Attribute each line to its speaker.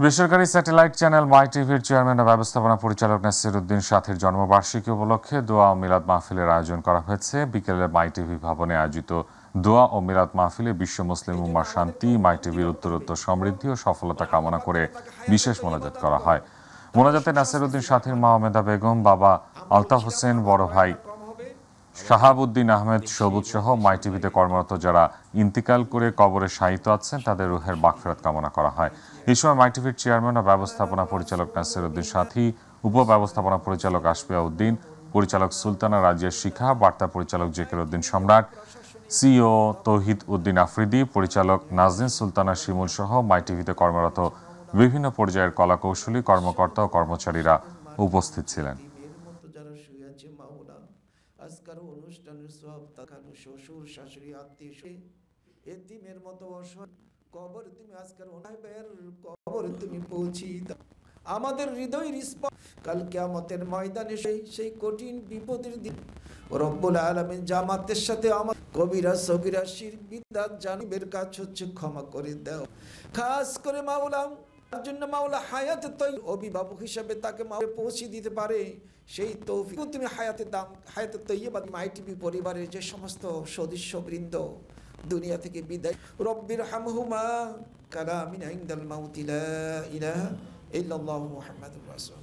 Speaker 1: বেসরকারি satellite channel my টিভির chairman ও ব্যবস্থাপনা পরিচালক নাসির উদ্দিন সাথীর জন্মবার্ষিকী উপলক্ষে দোয়া ও মিলাদ মাহফিলের আয়োজন করা হয়েছে। বিকেলে মাই টিভি ভবনে আয়োজিত দোয়া ও মিলাদ মাহফিলে বিশ্ব মুসলিম উম্মার শান্তি, মাই টিভির উত্তরোত্তর সমৃদ্ধি ও সফলতা কামনা করে বিশেষ মোনাজাত করা হয়। মোনাজাতে নাসির উদ্দিন সাথীর মা ওমেদা বেগম, বাবা আলতাফ হোসেন, বড় ভাই শাহাবুদ্দিন আহমেদ সবুজ সহ মাই টিভিতে কর্মরত যারা ইন্তিকাল করে কবরে শায়িত আছেন তাদের রুহের মাগফিরাত কামনা করা হয়। এই সময় মাই টিভির চেয়ারম্যান ও ব্যবস্থাপনা পরিচালক নাসির উদ্দিন সাথী, উপব্যবস্থাপনা পরিচালক আশফিয়া উদ্দিন, পরিচালক সুলতানা রাজিয়া শিখা, বার্তা পরিচালক জেকের উদ্দিন সম্রাট, সিইও তৌহিদ উদ্দিন আফ্রিদি, পরিচালক নাজনীন সুলতানা শিমুল সহ মাই টিভিতে কর্মরত বিভিন্ন পর্যায়ের কলাকৌশলী, কর্মকর্তা ও কর্মচারীরা উপস্থিত ছিলেন।
Speaker 2: আজকার অনুষ্ঠানের সব তাকানো শ্বশুর শাশুড়ি আত্মীয় এতিমের মতো কবর তুমি আজকার ওনাইবের কবর তুমি পৌঁছি আমাদের হৃদয়ের কাল কিয়ামতের ময়দানে সেই কঠিন বিপদের দিন রব্বুল আলামিন জামাতের সাথে আমার কবিরা সগীরা শিরক বিদআত জানিবের কাজ হচ্ছে ক্ষমা করে দাও। খাস করে মাওলা তার জন্য মাওলা হায়াতে তৈয়ব অভিভাবক হিসেবে তাকে পৌঁছে দিতে পারে সেই তৌফিক তুমি হায়াতে তৈয়বা মাই টিভি পরিবারের যে সমস্ত সদস্যবৃন্দ দুনিয়া থেকে বিদায় রব্বির হামহুমা কালামিন ইনদাল মাউতি লা ইলাহা ইল্লাল্লাহু মুহাম্মাদুর রাসূল।